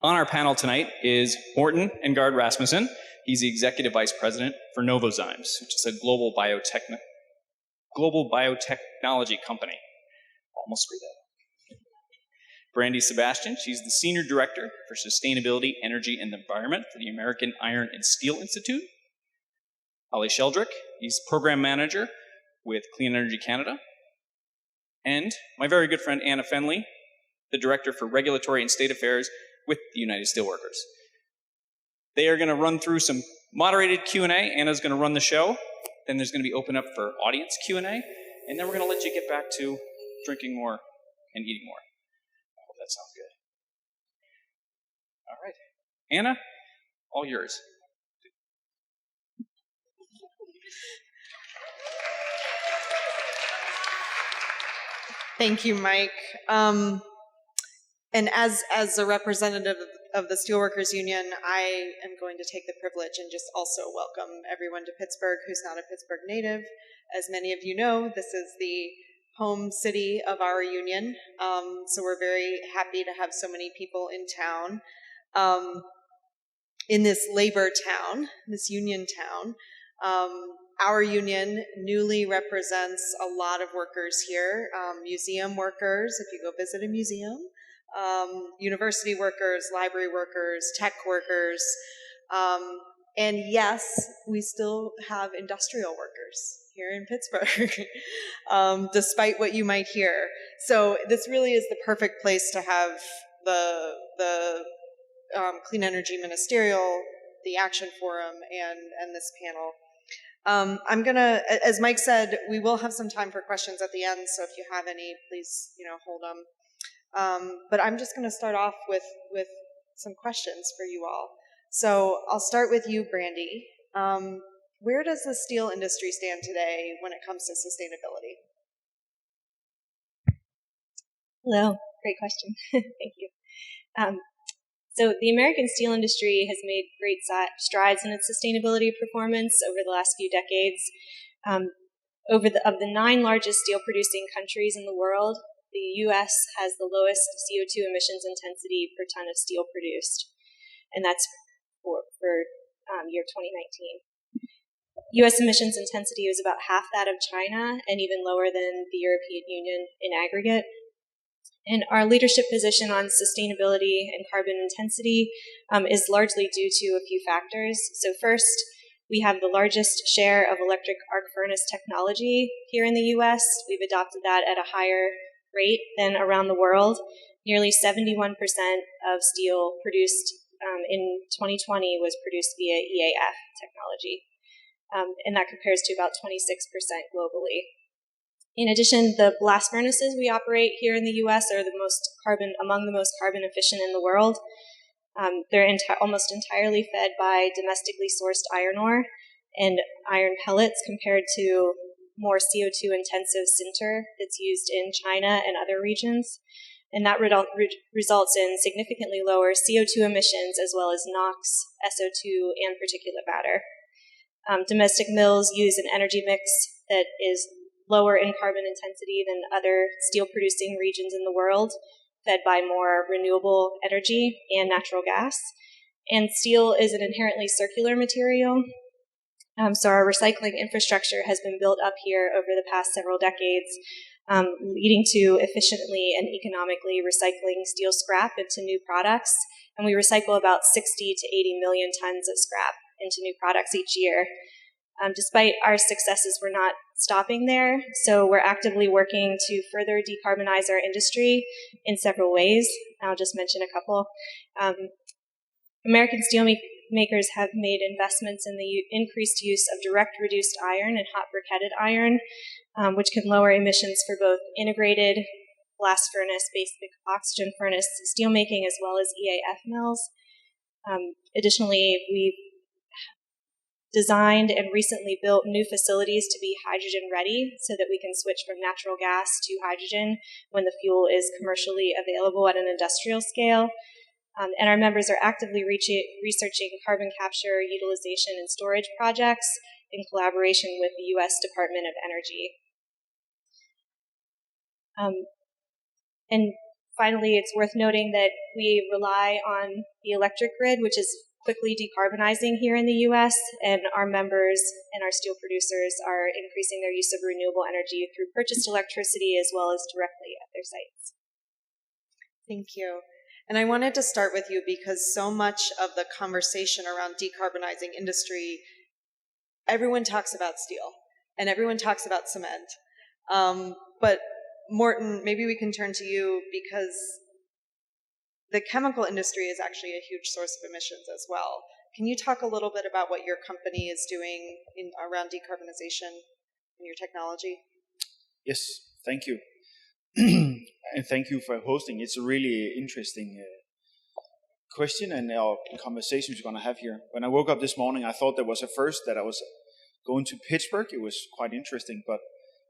On our panel tonight is Morten Engard Rasmussen. He's the Executive Vice President for Novozymes, which is a global biotechnology company. Almost read that. Brandy Sebastian, she's the Senior Director for Sustainability, Energy, and the Environment for the American Iron and Steel Institute. Ali Sheldrick, he's Program Manager with Clean Energy Canada. And my very good friend Anna Fenley, the Director for Regulatory and State Affairs with the United Steelworkers. They are going to run through some moderated Q&A. Anna's going to run the show. Then there's going to be open up for audience Q&A. And then we're going to let you get back to drinking more and eating more. I hope that sounds good. All right. Anna, all yours. Thank you, Mike. And as a representative of the Steelworkers Union, I am going to take the privilege and just also welcome everyone to Pittsburgh who's not a Pittsburgh native. As many of you know, this is the home city of our union, so we're very happy to have so many people in town. In this labor town, this union town, our union newly represents a lot of workers here, museum workers, if you go visit a museum, university workers, library workers, tech workers, and yes, we still have industrial workers here in Pittsburgh, despite what you might hear. So this really is the perfect place to have the Clean Energy Ministerial, the Action Forum, and this panel. I'm gonna, as Mike said, we will have some time for questions at the end, so if you have any, please, hold them. But I'm just gonna start off with some questions for you all. So I'll start with you, Brandy. Where does the steel industry stand today when it comes to sustainability? Hello, great question. Thank you. So the American steel industry has made great strides in its sustainability performance over the last few decades. Of the 9 largest steel-producing countries in the world, the U.S. has the lowest CO2 emissions intensity per ton of steel produced, and that's for year 2019. U.S. emissions intensity was about half that of China and even lower than the European Union in aggregate. And our leadership position on sustainability and carbon intensity is largely due to a few factors. So first, we have the largest share of electric arc furnace technology here in the U.S. We've adopted that at a higher rate than around the world. Nearly 71% of steel produced in 2020 was produced via EAF technology. And that compares to about 26% globally. In addition, the blast furnaces we operate here in the U.S. are among the most carbon efficient in the world. They're almost entirely fed by domestically sourced iron ore and iron pellets compared to more CO2 intensive sinter that's used in China and other regions. And that results in significantly lower CO2 emissions as well as NOx, SO2, and particulate matter. Domestic mills use an energy mix that is lower in carbon intensity than other steel-producing regions in the world, fed by more renewable energy and natural gas. And steel is an inherently circular material, so our recycling infrastructure has been built up here over the past several decades, leading to efficiently and economically recycling steel scrap into new products. And we recycle about 60 to 80 million tons of scrap into new products each year. Despite our successes, we're not stopping there, so we're actively working to further decarbonize our industry in several ways. I'll just mention a couple. American steelmakers have made investments in the increased use of direct reduced iron and hot briquetted iron, which can lower emissions for both integrated blast furnace, basic oxygen furnace steelmaking, as well as EAF mills. Additionally, we've designed and recently built new facilities to be hydrogen ready so that we can switch from natural gas to hydrogen when the fuel is commercially available at an industrial scale. And our members are actively researching carbon capture, utilization, and storage projects in collaboration with the U.S. Department of Energy. And finally, it's worth noting that we rely on the electric grid, which is quickly decarbonizing here in the U.S., and our members and our steel producers are increasing their use of renewable energy through purchased electricity as well as directly at their sites. Thank you. And I wanted to start with you because so much of the conversation around decarbonizing industry, everyone talks about steel and everyone talks about cement. But Morten, maybe we can turn to you because the chemical industry is actually a huge source of emissions as well. Can you talk a little bit about what your company is doing around decarbonization and your technology? Yes, thank you. And thank you for hosting. It's a really interesting question and our conversation we're going to have here. When I woke up this morning, I thought there was a first that I was going to Pittsburgh. It was quite interesting, but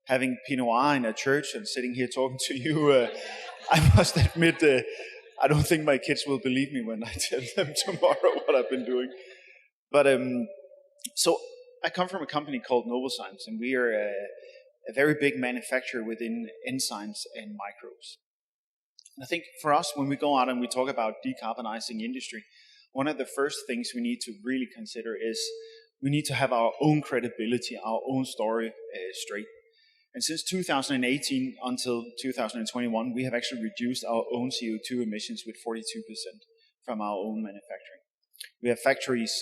having Pinot Noir in a church and sitting here talking to you, I must admit, I don't think my kids will believe me when I tell them tomorrow what I've been doing. But so I come from a company called Novozymes, and we are a very big manufacturer within enzymes and microbes. And I think for us, when we go out and we talk about decarbonizing industry, one of the first things we need to really consider is we need to have our own credibility, our own story straight. And since 2018 until 2021, we have actually reduced our own CO2 emissions with 42% from our own manufacturing. We have factories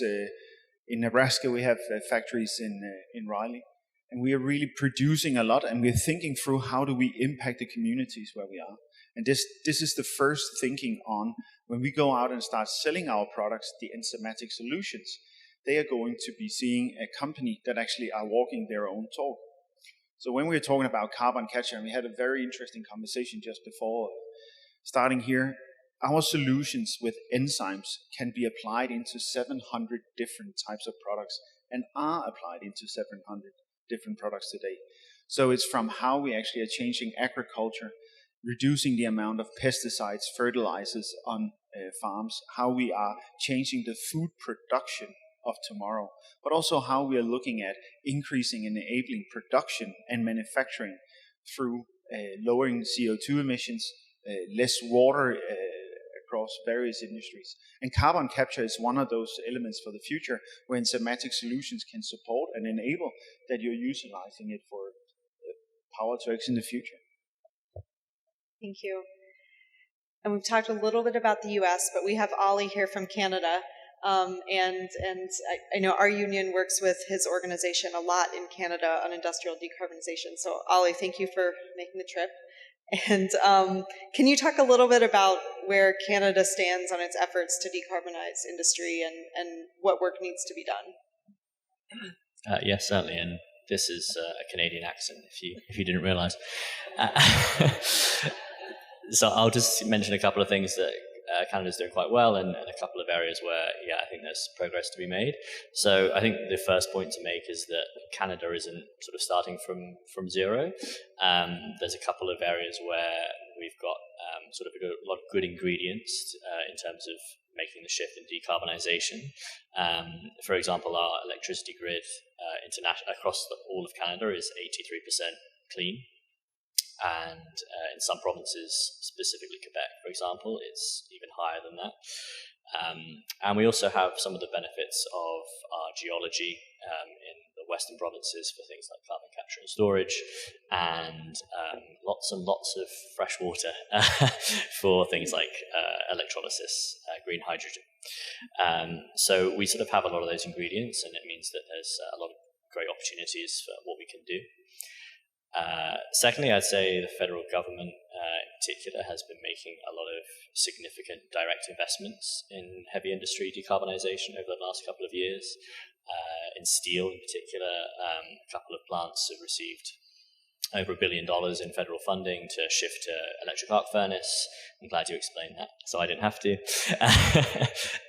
in Nebraska, we have factories in Raleigh, and we are really producing a lot, and we're thinking through how do we impact the communities where we are. And this is the first thinking on when we go out and start selling our products, the enzymatic solutions, they are going to be seeing a company that actually are walking their own talk. So when we were talking about carbon capture, and we had a very interesting conversation just before starting here, our solutions with enzymes can be applied into 700 different types of products and are applied into 700 different products today. So it's from how we actually are changing agriculture, reducing the amount of pesticides, fertilizers on farms, how we are changing the food production of tomorrow, but also how we are looking at increasing and enabling production and manufacturing through lowering CO2 emissions, less water across various industries. And carbon capture is one of those elements for the future where enzymatic solutions can support and enable that you're utilizing it for power to X in the future. Thank you. And we've talked a little bit about the U.S., but we have Ollie here from Canada. And I know our union works with his organization a lot in Canada on industrial decarbonization. So Ollie, thank you for making the trip. And can you talk a little bit about where Canada stands on its efforts to decarbonize industry and what work needs to be done? Yes, certainly. And this is a Canadian accent, if you didn't realize. So I'll just mention a couple of things that Canada's doing quite well, and a couple of areas where, I think there's progress to be made. So I think the first point to make is that Canada isn't sort of starting from zero. There's a couple of areas where we've got sort of a lot of good ingredients in terms of making the shift in decarbonisation. For example, our electricity grid across all of Canada is 83% clean. And in some provinces, specifically Quebec, for example, it's even higher than that. And we also have some of the benefits of our geology in the western provinces for things like carbon capture and storage, and lots and lots of fresh water for things like electrolysis, green hydrogen. So we sort of have a lot of those ingredients, and it means that there's a lot of great opportunities for what we can do. Secondly, I'd say the federal government in particular has been making a lot of significant direct investments in heavy industry decarbonisation over the last couple of years. In steel in particular, a couple of plants have received over $1 billion in federal funding to shift to electric arc furnace. I'm glad you explained that, so I didn't have to.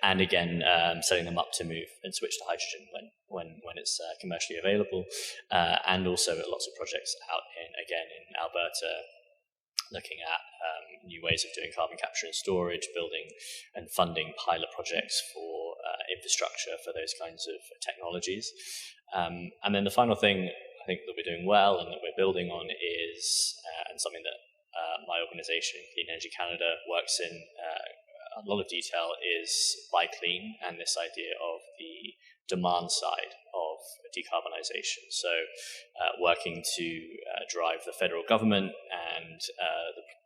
And again, setting them up to move and switch to hydrogen when it's commercially available. And also lots of projects out in Alberta, looking at new ways of doing carbon capture and storage, building and funding pilot projects for infrastructure for those kinds of technologies. And then the final thing I think that we're doing well and that we're building on is, and something that my organization, Clean Energy Canada, works in a lot of detail is Buy Clean and this idea of the demand side of decarbonization. So working to drive the federal government and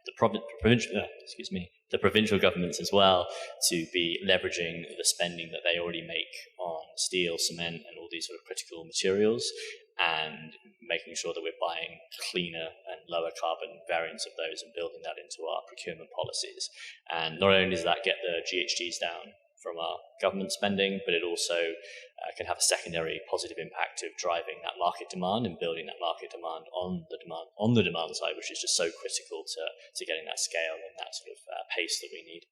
the provincial governments as well to be leveraging the spending that they already make on steel, cement, and all these sort of critical materials, and making sure that we're buying cleaner and lower carbon variants of those and building that into our procurement policies. And not only does that get the GHGs down from our government spending, but it also can have a secondary positive impact of driving that market demand and building that market demand on the demand side, which is just so critical to getting that scale and that sort of pace that we need.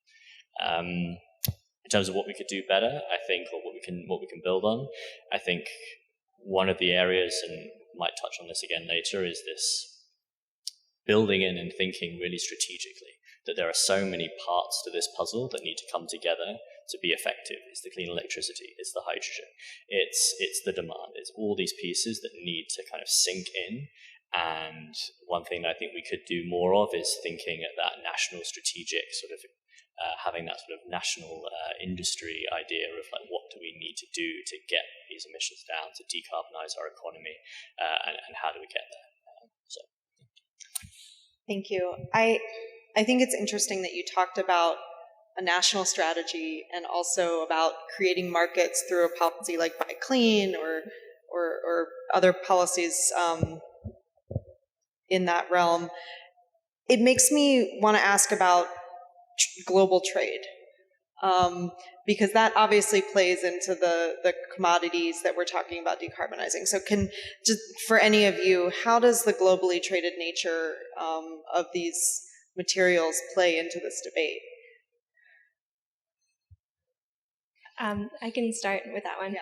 In terms of what we could do better, I think, or what we can build on, I think one of the areas, and might touch on this again later, is this building in and thinking really strategically that there are so many parts to this puzzle that need to come together to be effective. It's the clean electricity, it's the hydrogen, it's the demand, it's all these pieces that need to kind of sink in. And one thing that I think we could do more of is thinking at that national strategic sort of having that sort of national industry idea of like, what do we need to do to get these emissions down, to decarbonize our economy, and how do we get there? Thank you. I think it's interesting that you talked about a national strategy and also about creating markets through a policy like Buy Clean or other policies in that realm. It makes me want to ask about global trade, because that obviously plays into the commodities that we're talking about decarbonizing. So just for any of you, how does the globally traded nature of these materials play into this debate? I can start with that one.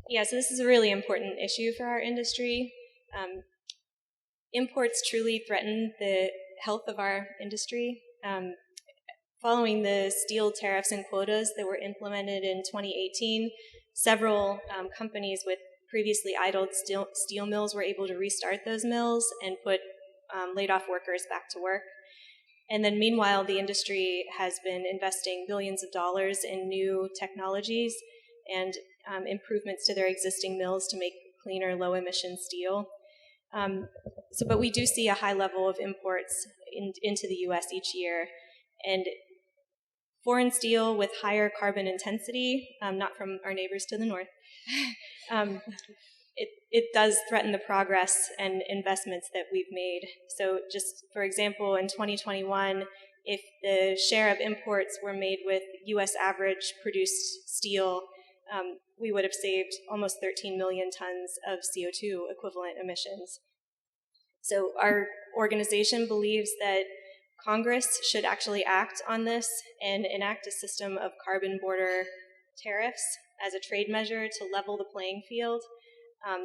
Yeah, so this is a really important issue for our industry. Imports truly threaten the health of our industry. Following the steel tariffs and quotas that were implemented in 2018, several companies with previously idled steel mills were able to restart those mills and put laid off workers back to work. And then meanwhile, the industry has been investing billions of dollars in new technologies and improvements to their existing mills to make cleaner, low-emission steel. But we do see a high level of imports into the U.S. each year. And foreign steel with higher carbon intensity, not from our neighbors to the north, it does threaten the progress and investments that we've made. So just for example, in 2021, if the share of imports were made with U.S. average produced steel, we would have saved almost 13 million tons of CO2 equivalent emissions. So our organization believes that Congress should actually act on this and enact a system of carbon border tariffs as a trade measure to level the playing field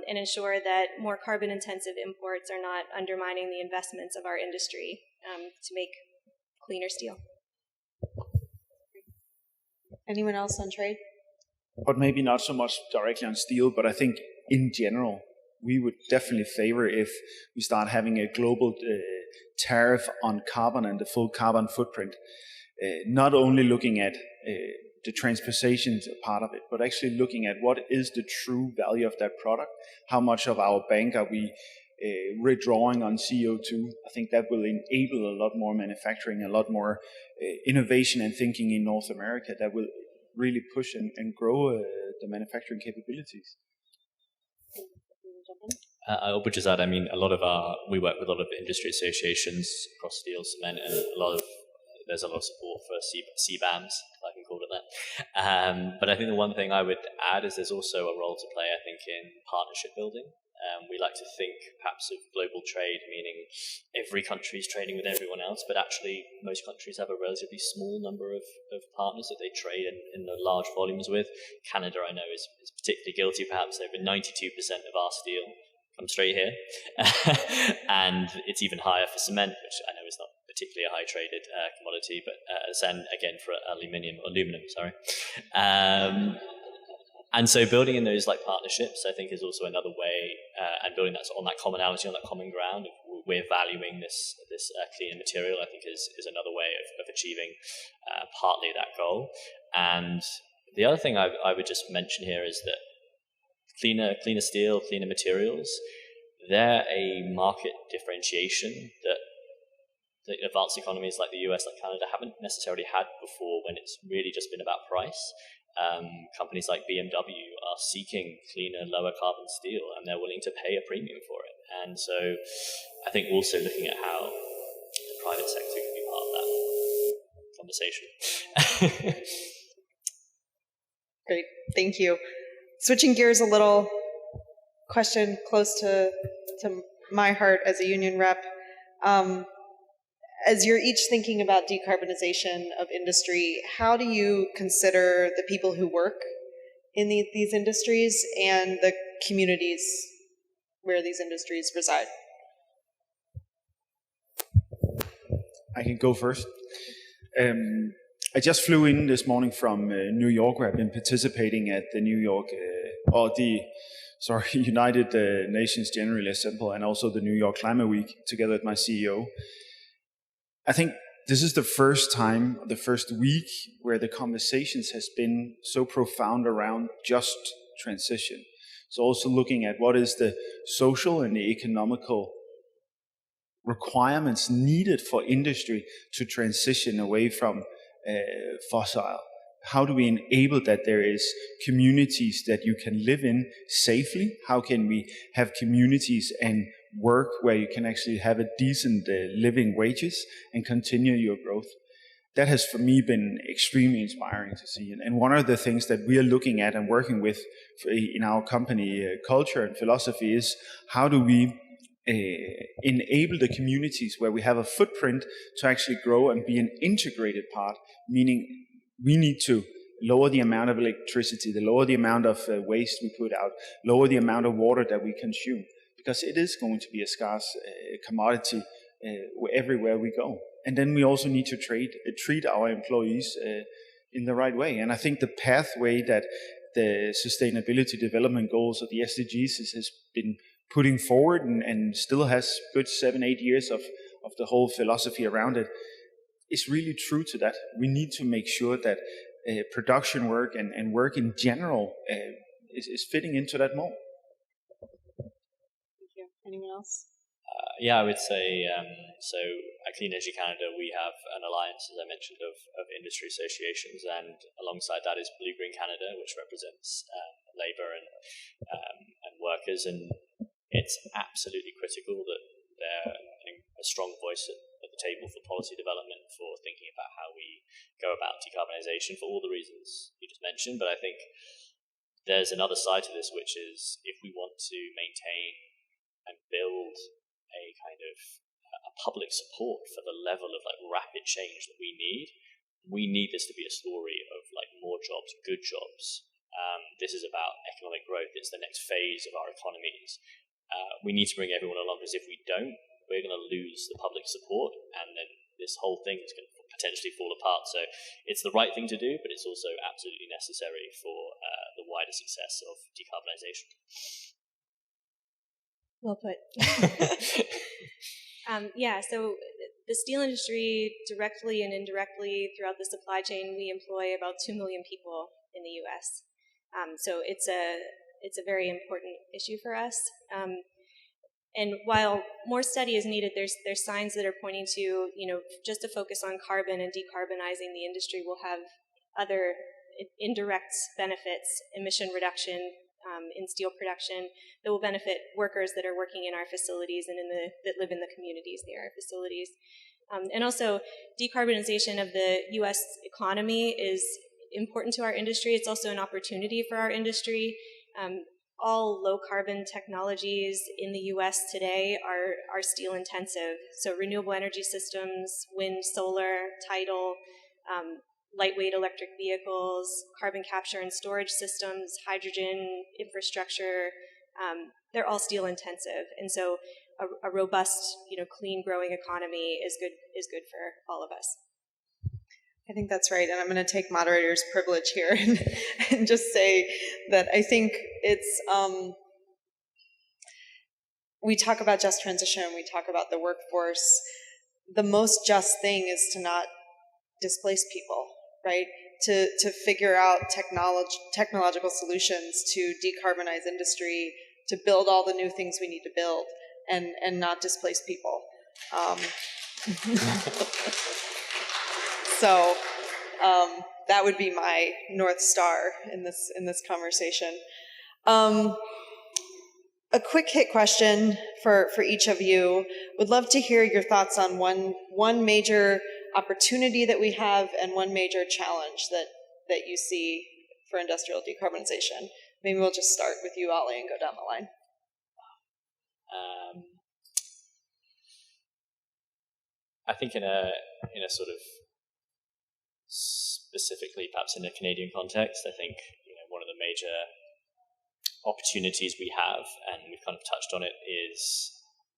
and ensure that more carbon-intensive imports are not undermining the investments of our industry to make cleaner steel. Anyone else on trade? But maybe not so much directly on steel, but I think in general, we would definitely favor if we start having a global tariff on carbon and the full carbon footprint, not only looking at the transportation part of it, but actually looking at what is the true value of that product, how much of our bank are we withdrawing on CO2. I think that will enable a lot more manufacturing, a lot more innovation and thinking in North America that will really push and grow the manufacturing capabilities. I would just add, I mean, we work with a lot of industry associations across steel, cement, and there's a lot of support for CBAMs, if I can call it that. But I think the one thing I would add is there's also a role to play, I think, in partnership building. We like to think perhaps of global trade, meaning every country is trading with everyone else, but actually most countries have a relatively small number of partners that they trade in the large volumes with. Canada, I know, is particularly guilty. Perhaps over 92% of our steel comes straight here. And it's even higher for cement, which I know is not particularly a high traded commodity, but and again for aluminum, sorry. And so building in those like partnerships, I think, is also another way, and building that on that commonality, on that common ground of we're valuing this cleaner material, I think is another way of achieving partly that goal. And the other thing I would just mention here is that cleaner steel, cleaner materials, they're a market differentiation that the advanced economies like the US, like Canada, haven't necessarily had before, when it's really just been about price. Companies like BMW are seeking cleaner, lower carbon steel, and they're willing to pay a premium for it. And so I think also looking at how the private sector can be part of that conversation. Great, thank you. Switching gears a little, question close to my heart as a union rep. As you're each thinking about decarbonization of industry, how do you consider the people who work in these industries and the communities where these industries reside? I can go first. I just flew in this morning from New York, where I've been participating at the United Nations General Assembly, and also the New York Climate Week, together with my CEO. I think this is the first time, the first week, where the conversations has been so profound around just transition. So also looking at what is the social and the economical requirements needed for industry to transition away from fossil. How do we enable that there is communities that you can live in safely? How can we have communities and work where you can actually have a decent living wages and continue your growth? That has for me been extremely inspiring to see. And one of the things that we are looking at and working with in our company culture and philosophy is how do we enable the communities where we have a footprint to actually grow and be an integrated part, meaning we need to lower the amount of electricity, lower the amount of waste we put out, lower the amount of water that we consume, because it is going to be a scarce commodity everywhere we go. And then we also need to treat our employees in the right way. And I think the pathway that the Sustainability Development Goals or the SDGs has been putting forward and still has good 7-8 years of the whole philosophy around it is really true to that. We need to make sure that production work and work in general is fitting into that mold. Thank you. Anyone else? Yeah, I would say, so at Clean Energy Canada, we have an alliance, as I mentioned, of industry associations, and alongside that is Blue Green Canada, which represents labour and workers, and it's absolutely critical that they're a strong voice at the table for policy development, for thinking about how we go about decarbonisation for all the reasons you just mentioned. But I think there's another side to this, which is if we want to maintain and build a kind of a public support for the level of rapid change that we need this to be a story of more jobs, good jobs. This is about economic growth. It's the next phase of our economies. We need to bring everyone along, because if we don't, we're going to lose the public support, and then this whole thing is going to potentially fall apart. So it's the right thing to do, but it's also absolutely necessary for the wider success of decarbonisation. Well put. So the steel industry, directly and indirectly throughout the supply chain, we employ about 2 million people in the U.S. So it's a very important issue for us. And while more study is needed, there's signs that are pointing to, just to focus on carbon and decarbonizing the industry will have other indirect benefits, emission reduction in steel production, that will benefit workers that are working in our facilities and that live in the communities near our facilities. And also, decarbonization of the U.S. economy is important to our industry. It's also an opportunity for our industry. All low-carbon technologies in the U.S. today are steel-intensive. So renewable energy systems, wind, solar, tidal, lightweight electric vehicles, carbon capture and storage systems, hydrogen infrastructure, they're all steel-intensive. And so a robust, clean, growing economy is good for all of us. I think that's right, and I'm going to take moderator's privilege here and just say that I think it's we talk about just transition, we talk about the workforce. The most just thing is to not displace people, right? To figure out technological solutions to decarbonize industry, to build all the new things we need to build, and not displace people. So that would be my North Star in this conversation. A quick hit question for each of you. Would love to hear your thoughts on one major opportunity that we have and one major challenge that you see for industrial decarbonization. Maybe we'll just start with you, Ollie, and go down the line. I think in a sort of specifically perhaps in a Canadian context, I think one of the major opportunities we have, and we've kind of touched on it, is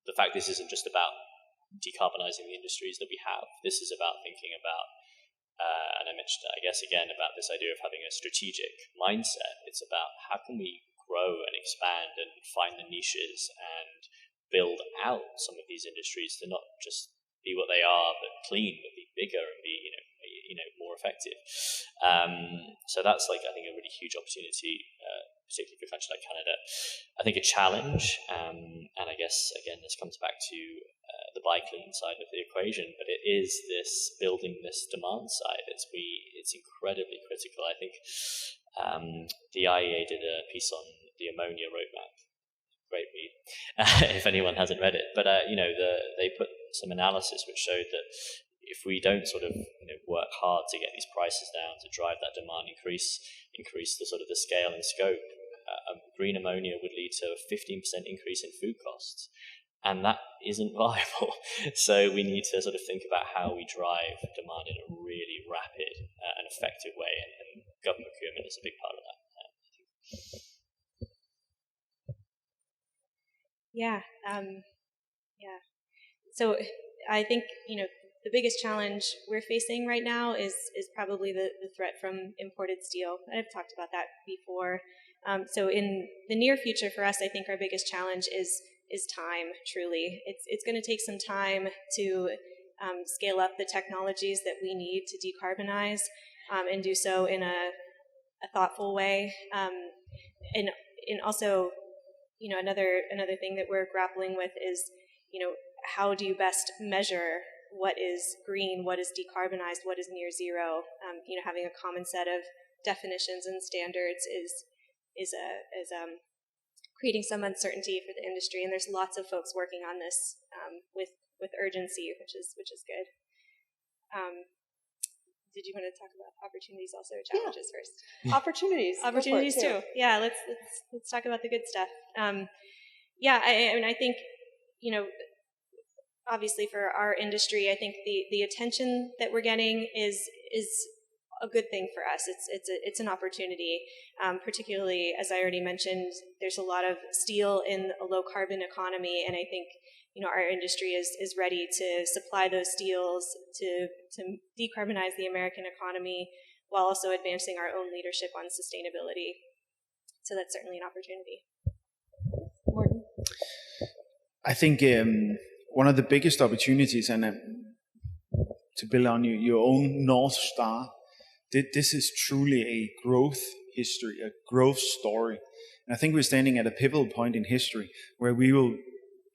the fact this isn't just about decarbonizing the industries that we have. This is about thinking about, and I mentioned, I guess, again, about this idea of having a strategic mindset. It's about how can we grow and expand and find the niches and build out some of these industries to not just be what they are, but clean, but be bigger and be, more effective. So that's I think a really huge opportunity, particularly for a country like Canada. I think a challenge, and I guess again this comes back to the biclean side of the equation, but it is this building this demand side. It's incredibly critical. I think the IEA did a piece on the ammonia roadmap. Great read, if anyone hasn't read it. But they put some analysis which showed that if we don't sort of work hard to get these prices down, to drive that demand increase the sort of the scale and scope, green ammonia would lead to a 15% increase in food costs, and that isn't viable. So we need to sort of think about how we drive demand in a really rapid and effective way, and government procurement is a big part of that. Yeah. So I think, the biggest challenge we're facing right now is probably the threat from imported steel. I've talked about that before. So in the near future for us, I think our biggest challenge is time, truly. It's going to take some time to scale up the technologies that we need to decarbonize, and do so in a thoughtful way. And also, another thing that we're grappling with is, how do you best measure what is green, what is decarbonized, what is near zero? Having a common set of definitions and standards is creating some uncertainty for the industry, and there's lots of folks working on this with urgency, which is good. Did you want to talk about opportunities also, or challenges first? Opportunities too. Yeah, let's talk about the good stuff. I think obviously for our industry, I think the attention that we're getting is a good thing for us. It's an opportunity, particularly as I already mentioned. There's a lot of steel in a low carbon economy, and I think our industry is ready to supply those steels to decarbonize the American economy while also advancing our own leadership on sustainability. So that's certainly an opportunity. Morten? I think one of the biggest opportunities, and to build on your own North Star, this is truly a growth history, a growth story. And I think we're standing at a pivotal point in history where we will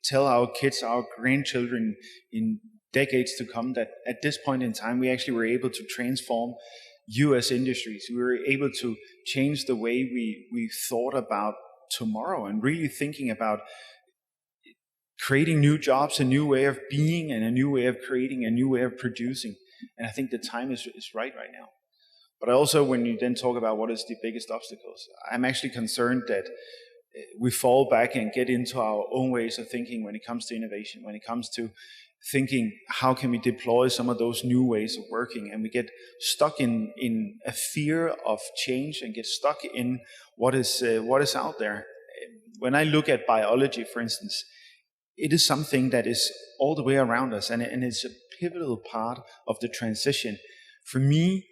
tell our kids, our grandchildren in decades to come that at this point in time, we actually were able to transform U.S. industries. We were able to change the way we thought about tomorrow, and really thinking about creating new jobs, a new way of being, and a new way of creating, a new way of producing. And I think the time is right now. But also, when you then talk about what is the biggest obstacles, I'm actually concerned that we fall back and get into our own ways of thinking when it comes to innovation, when it comes to thinking how can we deploy some of those new ways of working, and we get stuck in a fear of change and get stuck in what is out there. When I look at biology, for instance, it is something that is all the way around us, and it's a pivotal part of the transition. For me,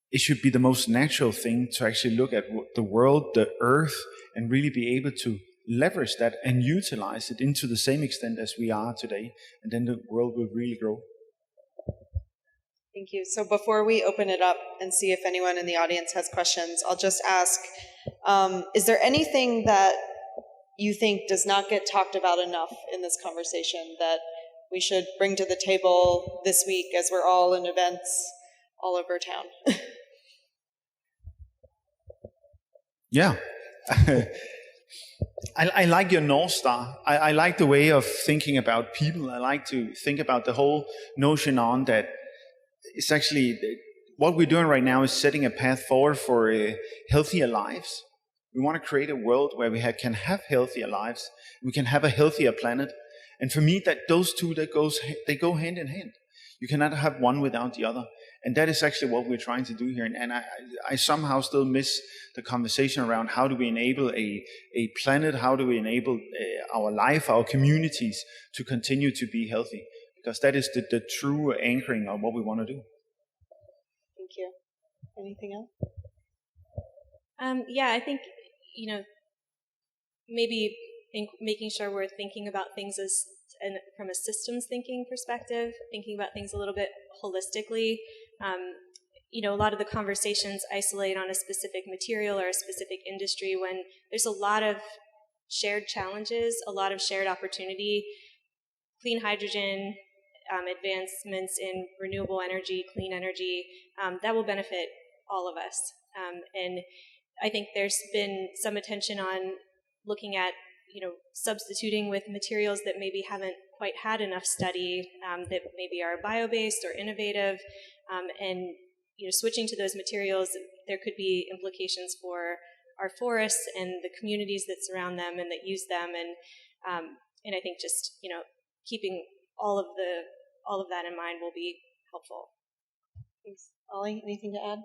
it should be the most natural thing to actually look at the world, the earth, and really be able to leverage that and utilize it into the same extent as we are today, and then the world will really grow. Thank you. So before we open it up and see if anyone in the audience has questions, I'll just ask, is there anything that you think does not get talked about enough in this conversation that we should bring to the table this week as we're all in events all over town? Yeah. I like your North Star. I like the way of thinking about people. I like to think about the whole notion on that it's actually what we're doing right now is setting a path forward for healthier lives. We want to create a world where we can have healthier lives. We can have a healthier planet. And for me, that those two, they go hand in hand. You cannot have one without the other. And that is actually what we're trying to do here. And I somehow still miss the conversation around how do we enable a planet, how do we enable our life, our communities to continue to be healthy. Because that is the true anchoring of what we want to do. Thank you. Anything else? Yeah, I think, maybe making sure we're thinking about things from a systems thinking perspective, thinking about things a little bit holistically. A lot of the conversations isolate on a specific material or a specific industry when there's a lot of shared challenges, a lot of shared opportunity. Clean hydrogen, advancements in renewable energy, clean energy, that will benefit all of us. And I think there's been some attention on looking at, substituting with materials that maybe haven't quite had enough study, that maybe are bio-based or innovative, and switching to those materials, there could be implications for our forests and the communities that surround them and that use them, and I think just keeping all of that in mind will be helpful. Thanks. Ollie, anything to add?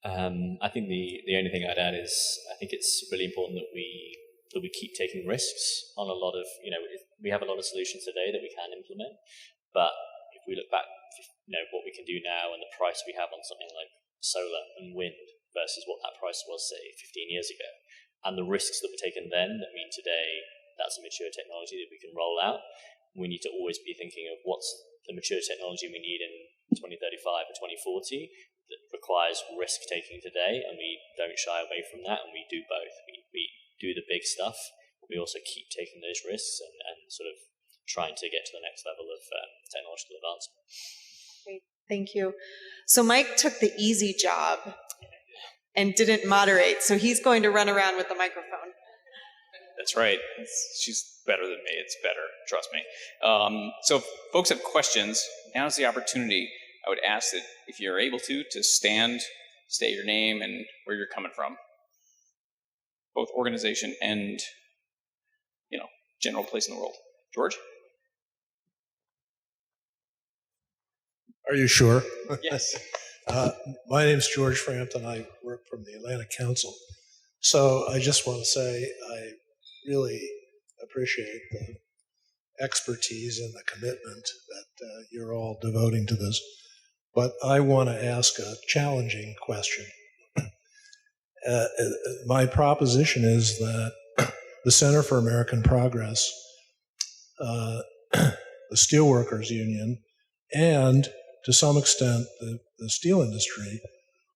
I think the only thing I'd add is I think it's really important that we keep taking risks on a lot of, we have a lot of solutions today that we can implement, but if we look back, what we can do now and the price we have on something like solar and wind versus what that price was, say, 15 years ago, and the risks that were taken then that mean today that's a mature technology that we can roll out. We need to always be thinking of what's the mature technology we need in 2035 or 2040 that requires risk-taking today, and we don't shy away from that, and we do both. We do the big stuff, but we also keep taking those risks and sort of trying to get to the next level of technological advancement. Great, thank you. So Mike took the easy job and didn't moderate, so he's going to run around with the microphone. That's right. She's better than me. It's better. Trust me. So if folks have questions, now's the opportunity. I would ask that if you're able to stand, state your name and where you're coming from. Both organization and, general place in the world. George? Are you sure? Yes. My name's George Frampton. I work from the Atlantic Council. So I just want to say I really appreciate the expertise and the commitment that you're all devoting to this. But I want to ask a challenging question. My proposition is that the Center for American Progress, the Steelworkers Union, and to some extent the steel industry,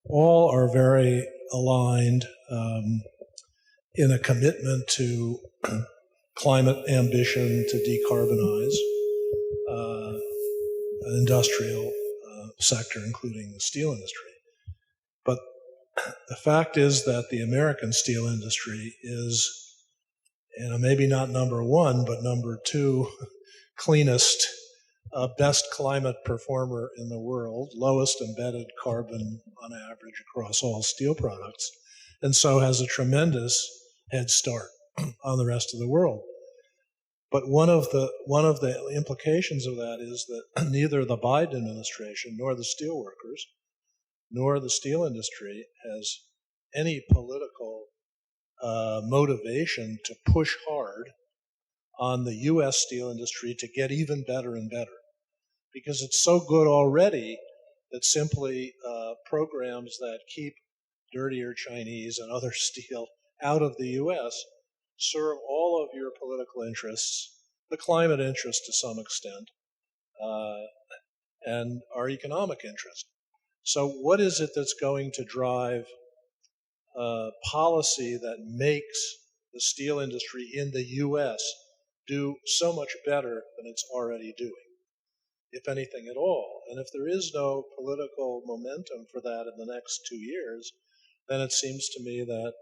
all are very aligned in a commitment to climate ambition to decarbonize industrial sector, including the steel industry. But the fact is that the American steel industry is, maybe not number one, but number two cleanest, best climate performer in the world, lowest embedded carbon on average across all steel products, and so has a tremendous head start on the rest of the world. But one of the implications of that is that neither the Biden administration nor the steelworkers nor the steel industry has any political motivation to push hard on the U.S. steel industry to get even better and better, because it's so good already that simply programs that keep dirtier Chinese and other steel out of the U.S. serve all of your political interests, the climate interest to some extent, and our economic interest. So what is it that's going to drive policy that makes the steel industry in the U.S. do so much better than it's already doing, if anything at all? And if there is no political momentum for that in the next 2 years, then it seems to me that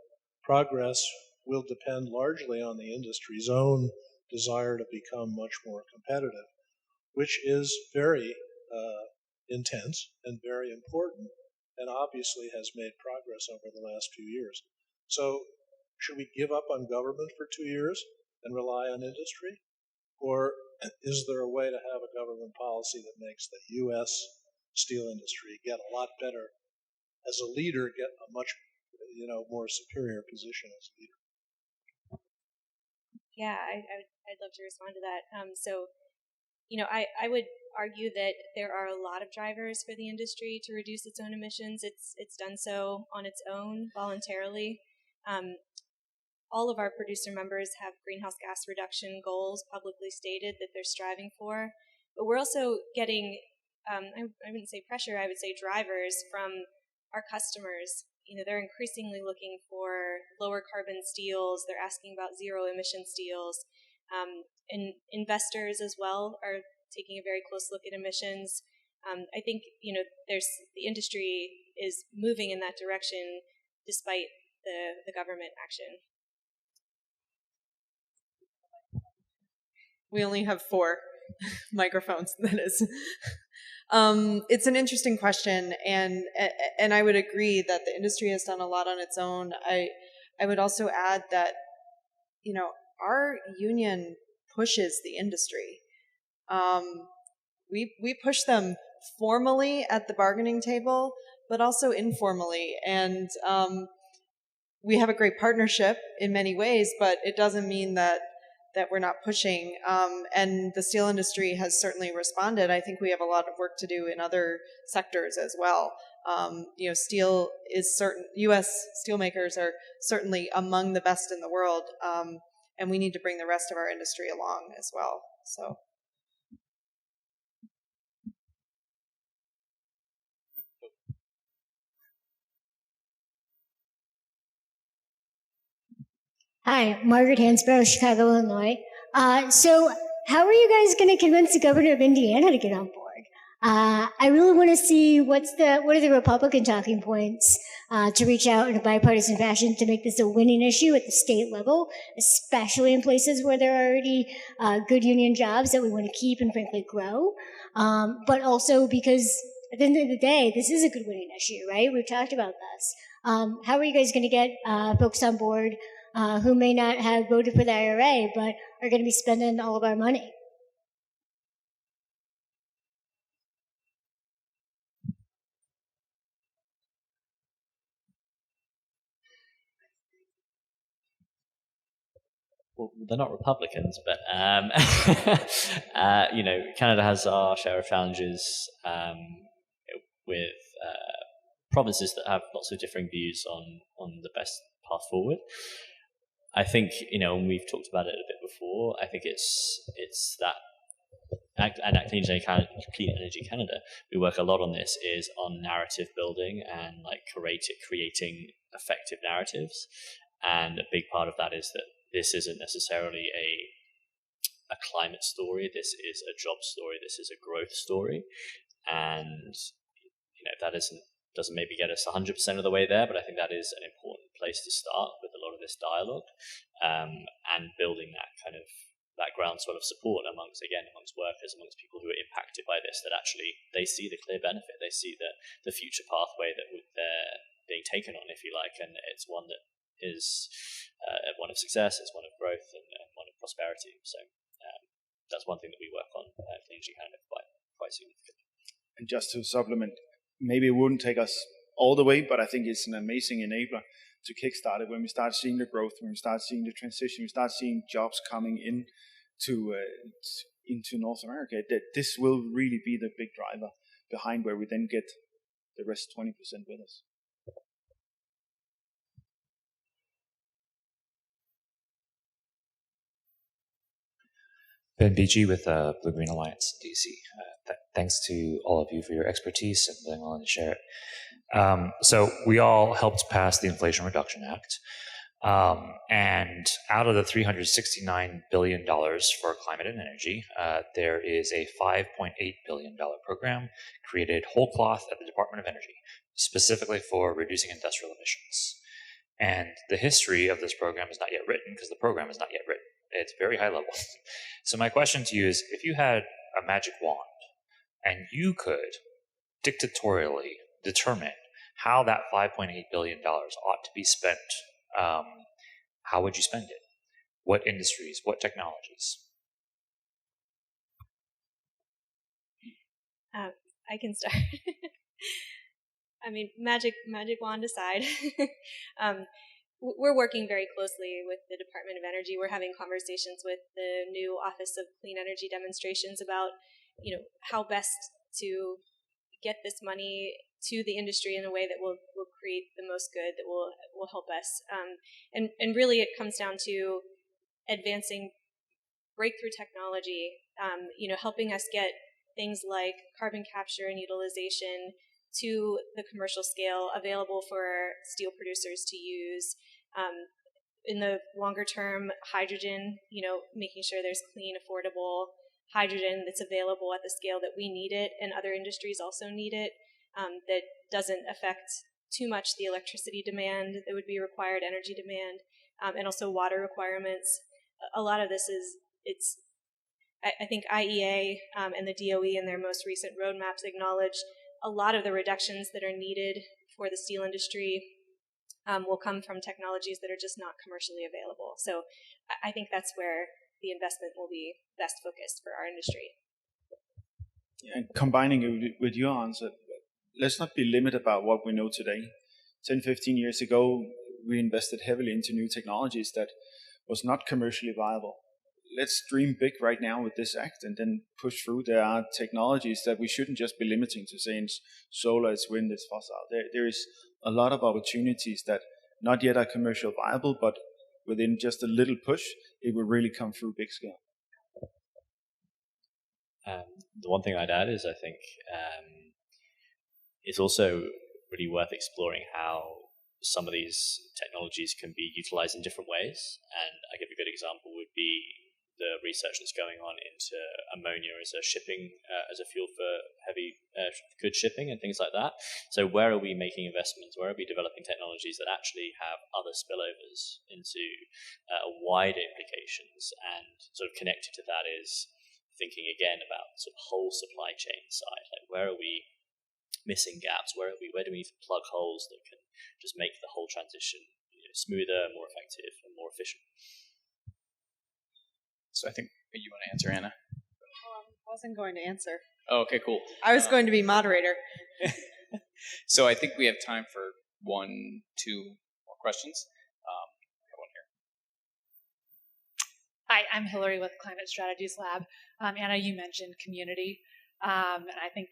progress will depend largely on the industry's own desire to become much more competitive, which is very intense and very important, and obviously has made progress over the last few years. So should we give up on government for 2 years and rely on industry? Or is there a way to have a government policy that makes the U.S. steel industry get a lot better as a leader, get a much more superior position as a leader? Yeah, I'd love to respond to that. I would argue that there are a lot of drivers for the industry to reduce its own emissions. It's done so on its own voluntarily. All of our producer members have greenhouse gas reduction goals publicly stated that they're striving for, but we're also getting, I wouldn't say pressure, I would say drivers from our customers. They're increasingly looking for lower carbon steels. They're asking about zero emission steels. And investors as well are taking a very close look at emissions. I think the industry is moving in that direction despite the government action. We only have 4 microphones. That is, it's an interesting question, and I would agree that the industry has done a lot on its own. I would also add that our union pushes the industry. We push them formally at the bargaining table, but also informally, and we have a great partnership in many ways, but it doesn't mean that we're not pushing. And the steel industry has certainly responded. I think we have a lot of work to do in other sectors as well. Steel is U.S. steelmakers are certainly among the best in the world, and we need to bring the rest of our industry along as well. So. Hi, Margaret Hansborough, Chicago, Illinois. So how are you guys going to convince the governor of Indiana to get on board? I really want to see what are the Republican talking points to reach out in a bipartisan fashion to make this a winning issue at the state level, especially in places where there are already good union jobs that we want to keep and frankly grow. But also because at the end of the day, this is a good winning issue, right? We've talked about this. How are you guys going to get folks on board who may not have voted for the IRA, but are going to be spending all of our money? Well, they're not Republicans, but Canada has our share of challenges with provinces that have lots of differing views on the best path forward. I think, and we've talked about it a bit before, I think it's that, and at Clean Energy Canada, we work a lot on this, is on narrative building and creating effective narratives. And a big part of that is that this isn't necessarily a climate story. This is a job story. This is a growth story. And, that doesn't maybe get us 100% of the way there, but I think that is an important place to start with a lot of this dialogue, and building that groundswell of support amongst workers, amongst people who are impacted by this, that actually they see the clear benefit, they see the future pathway that they're being taken on, if you like, and it's one that is one of success, it's one of growth, and one of prosperity. So that's one thing that we work on Clean Energy Canada quite significantly. And just to supplement, maybe it wouldn't take us all the way, but I think it's an amazing enabler to kickstart it when we start seeing the growth, when we start seeing the transition, we start seeing jobs coming into North America. That this will really be the big driver behind where we then get the rest 20% with us. Ben Beachy with Blue Green Alliance in DC. Thanks to all of you for your expertise and being willing to share it. So we all helped pass the Inflation Reduction Act. And out of the $369 billion for climate and energy, there is a $5.8 billion program created whole cloth at the Department of Energy, specifically for reducing industrial emissions. And the history of this program is not yet written because the program is not yet written. It's very high level. So my question to you is, if you had a magic wand and you could dictatorially determine how that $5.8 billion ought to be spent, how would you spend it? What industries, what technologies? I can start. I mean, magic wand aside, we're working very closely with the Department of Energy. We're having conversations with the new Office of Clean Energy Demonstrations about, how best to get this money to the industry in a way that will create the most good, that will help us. And really it comes down to advancing breakthrough technology, helping us get things like carbon capture and utilization to the commercial scale available for steel producers to use. In the longer term, hydrogen, making sure there's clean, affordable hydrogen that's available at the scale that we need it and other industries also need it, that doesn't affect too much the electricity demand that would be required, energy demand, and also water requirements. A lot of this I think IEA and the DOE in their most recent roadmaps acknowledge a lot of the reductions that are needed for the steel industry will come from technologies that are just not commercially available. So I think that's where the investment will be best focused for our industry. And combining it with your answer, let's not be limited about what we know today. 10, 15 years ago, we invested heavily into new technologies that was not commercially viable. Let's dream big right now with this act and then push through. There are technologies that we shouldn't just be limiting to saying it's solar, it's wind, it's fossil. There is a lot of opportunities that not yet are commercially viable, but within just a little push, it will really come through big scale. The one thing I'd add is I think it's also really worth exploring how some of these technologies can be utilized in different ways. And I give a good example would be the research that's going on into ammonia as a fuel for heavy goods shipping and things like that. So where are we making investments? Where are we developing technologies that actually have other spillovers into wider implications? And sort of connected to that is thinking again about sort of whole supply chain side. Like where are we missing gaps? Where do we need to plug holes that can just make the whole transition smoother, more effective, and more efficient? So I think you want to answer, Anna. I wasn't going to answer. Oh, okay, cool. I was going to be moderator. So I think we have time for 2 more questions. One here. Hi, I'm Hillary with Climate Strategies Lab. Anna, you mentioned community, and I think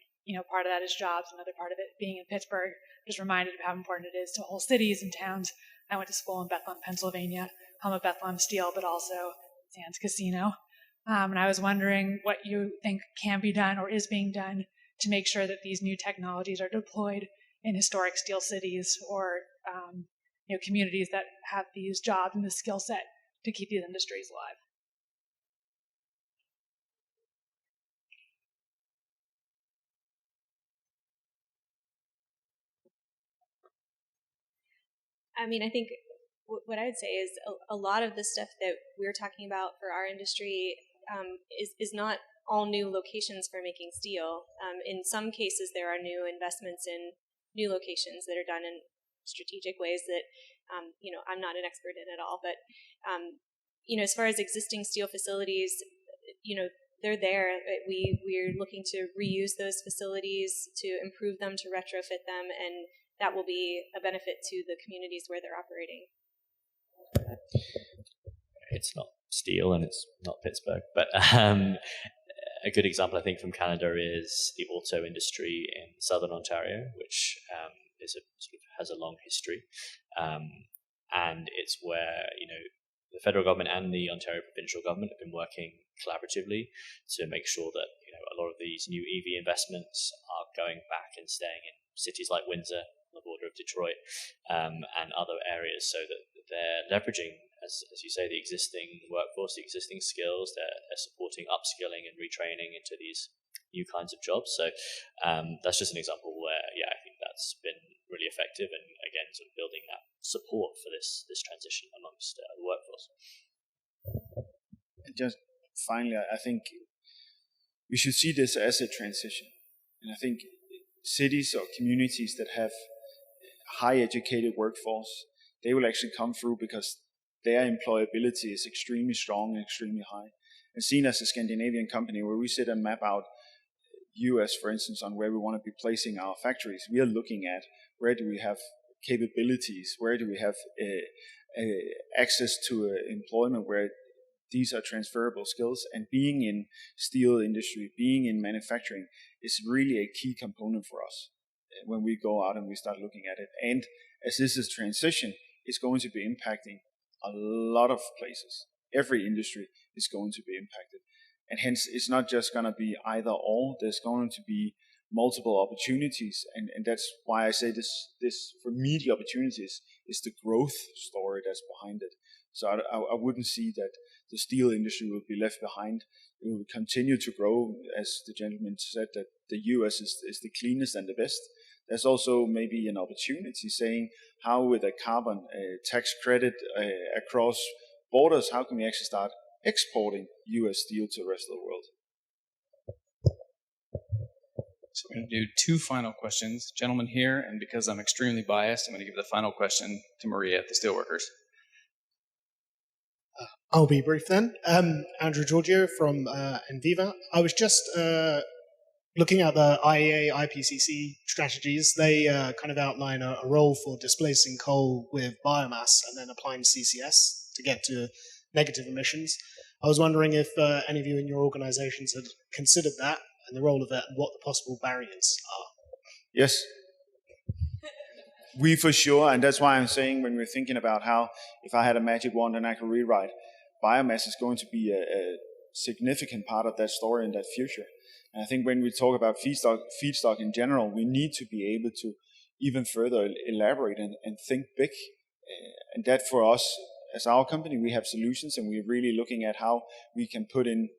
part of that is jobs, another part of it being in Pittsburgh. Just reminded of how important it is to whole cities and towns. I went to school in Bethlehem, Pennsylvania, home of Bethlehem Steel, but also Sands Casino. And I was wondering what you think can be done or is being done to make sure that these new technologies are deployed in historic steel cities or communities that have these jobs and the skill set to keep these industries alive. I mean, I think what I would say is a lot of the stuff that we're talking about for our industry is not all new locations for making steel. In some cases, there are new investments in new locations that are done in strategic ways that, I'm not an expert in at all. But, as far as existing steel facilities, they're there. We're looking to reuse those facilities, to improve them, to retrofit them, and that will be a benefit to the communities where they're operating. It's not steel and it's not Pittsburgh, but a good example I think from Canada is the auto industry in southern Ontario, which has a long history, and it's where the federal government and the Ontario provincial government have been working collaboratively to make sure that a lot of these new EV investments are going back and staying in cities like Windsor, on the border of Detroit, and other areas, so that they're leveraging, as you say, the existing workforce, the existing skills. They're supporting upskilling and retraining into these new kinds of jobs. So that's just an example where, I think that's been really effective, and again, sort of building that support for this transition amongst the workforce. And just finally, I think we should see this as a transition. And I think cities or communities that have high educated workforce, they will actually come through because their employability is extremely strong and extremely high. And seen as a Scandinavian company, where we sit and map out US, for instance, on where we want to be placing our factories, we are looking at where do we have capabilities, where do we have access to employment where these are transferable skills, and being in steel industry, being in manufacturing is really a key component for us when we go out and we start looking at it. And as this is transition, it's going to be impacting a lot of places. Every industry is going to be impacted. And hence, it's not just going to be either or. There's going to be multiple opportunities. And that's why I say this for me, the opportunities is the growth story that's behind it. So I wouldn't see that the steel industry will be left behind. It will continue to grow, as the gentleman said, that the US is the cleanest and the best. There's also maybe an opportunity saying how with a carbon tax credit across borders, how can we actually start exporting US steel to the rest of the world? So we're going to do two final questions. Gentleman here, and because I'm extremely biased, I'm going to give the final question to Maria at the Steelworkers. I'll be brief then. Andrew Giorgio from Enviva. I was just looking at the IEA IPCC strategies. They kind of outline a role for displacing coal with biomass and then applying CCS to get to negative emissions. I was wondering if any of you in your organizations had considered that and the role of it and what the possible barriers are. Yes. We for sure, and that's why I'm saying when we're thinking about how, if I had a magic wand and I could rewrite, biomass is going to be a significant part of that story in that future. And I think when we talk about feedstock in general, we need to be able to even further elaborate and think big. And that for us, as our company, we have solutions, and we're really looking at how we can put in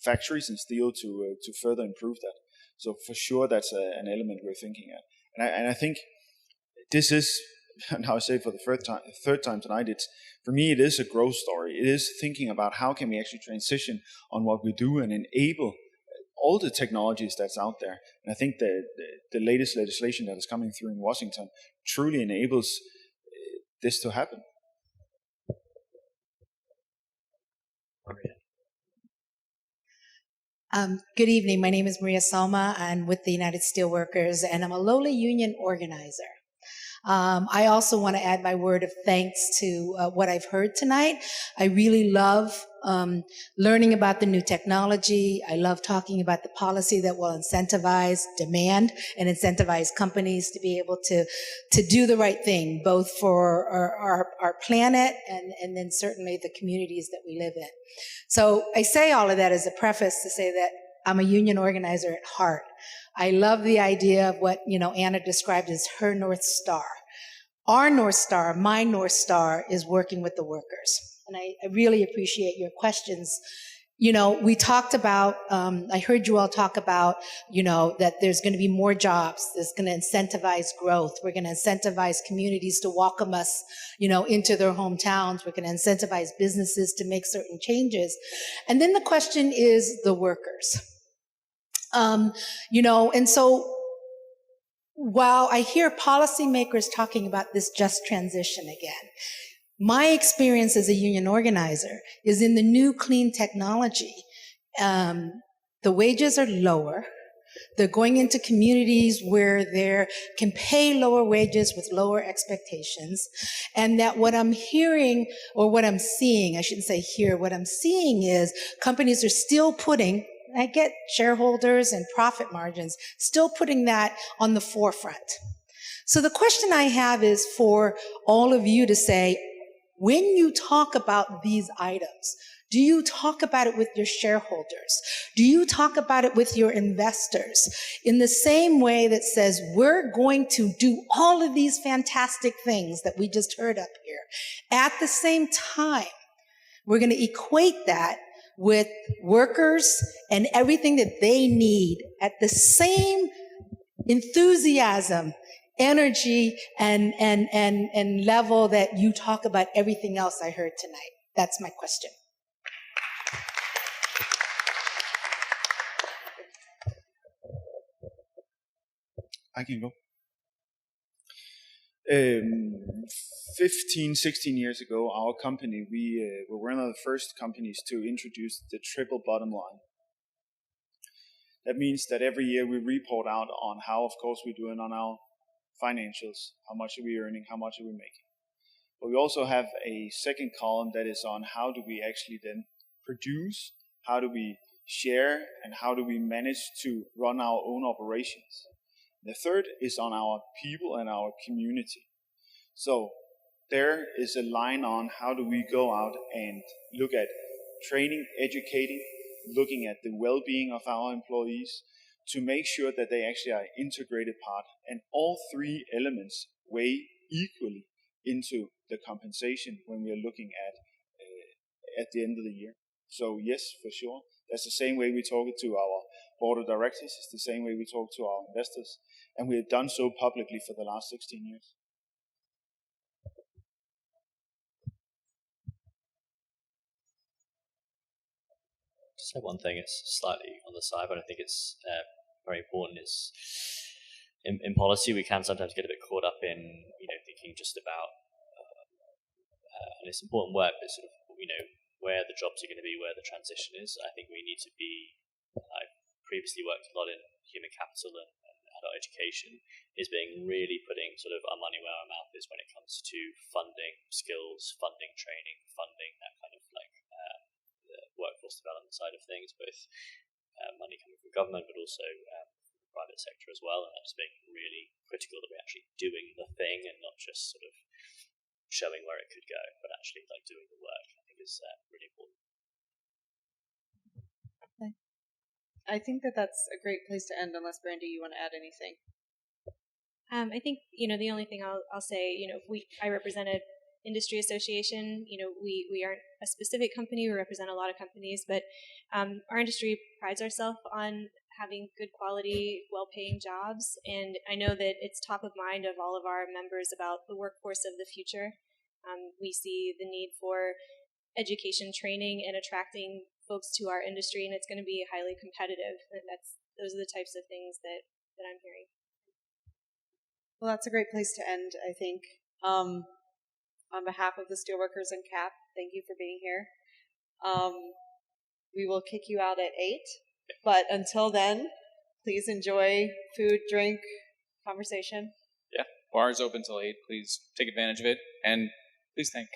factories and steel to further improve that. So for sure, that's an element we're thinking at. And I think this is, and I say for the third time tonight, for me, it is a growth story. It is thinking about how can we actually transition on what we do and enable all the technologies that's out there. And I think the latest legislation that is coming through in Washington truly enables this to happen. Good evening. My name is Maria Salma. I'm with the United Steelworkers, and I'm a lowly union organizer. I also want to add my word of thanks to what I've heard tonight. I really love learning about the new technology. I love talking about the policy that will incentivize demand and incentivize companies to be able to do the right thing, both for our planet and then certainly the communities that we live in. So I say all of that as a preface to say that I'm a union organizer at heart. I love the idea of what, Anna described as her North Star. Our North Star, my North Star, is working with the workers. And I really appreciate your questions. We talked about, I heard you all talk about, that there's going to be more jobs. There's going to incentivize growth. We're going to incentivize communities to welcome us, into their hometowns. We're going to incentivize businesses to make certain changes. And then the question is the workers. And so while I hear policymakers talking about this just transition again, my experience as a union organizer is in the new clean technology. The wages are lower. They're going into communities where they can pay lower wages with lower expectations. And that what I'm hearing, or what I'm seeing, I shouldn't say here, what I'm seeing is companies are still putting, I get shareholders and profit margins, still putting that on the forefront. So the question I have is for all of you to say, When you talk about these items, do you talk about it with your shareholders? Do you talk about it with your investors in the same way that says, we're going to do all of these fantastic things that we just heard up here? At the same time, we're going to equate that with workers and everything that they need at the same enthusiasm, energy, and level that you talk about everything else I heard tonight. That's my question. I can go. 15, 16 years ago, our company, we were one of the first companies to introduce the triple bottom line. That means that every year we report out on how, of course, we're doing on our financials, how much are we earning, how much are we making. But we also have a second column that is on how do we actually then produce, how do we share, and how do we manage to run our own operations. The third is on our people and our community. So there is a line on how do we go out and look at training, educating, looking at the well-being of our employees to make sure that they actually are an integrated part. And all three elements weigh equally into the compensation when we are looking at the end of the year. So yes, for sure. That's the same way we talk it to our board of directors. It's the same way we talk to our investors. And we have done so publicly for the last 16 years. Just say one thing, it's slightly on the side, but I think it's very important is in policy we can sometimes get a bit caught up in, thinking just about, and it's important work, but sort of, where the jobs are going to be, where the transition is. I think we need to be, I've previously worked a lot in human capital and adult education, is being really putting sort of our money where our mouth is when it comes to funding skills, funding training, funding that kind of the workforce development side of things, both money coming from government, but also from the private sector as well, and that's being really critical that we're actually doing the thing and not just sort of showing where it could go, but actually doing the work. I think is really important. I think that's a great place to end, unless Brandy, you want to add anything. I think the only thing I'll say, I represent an industry association. We aren't a specific company. We represent a lot of companies, but our industry prides ourselves on having good quality, well-paying jobs, and I know that it's top of mind of all of our members about the workforce of the future. We see the need for education, training, and attracting folks to our industry, and it's going to be highly competitive. And those are the types of things that I'm hearing. Well, that's a great place to end, I think. On behalf of the Steelworkers and CAP, thank you for being here. We will kick you out at 8, but until then, please enjoy food, drink, conversation. Yeah, bar is open till 8. Please take advantage of it, and please thank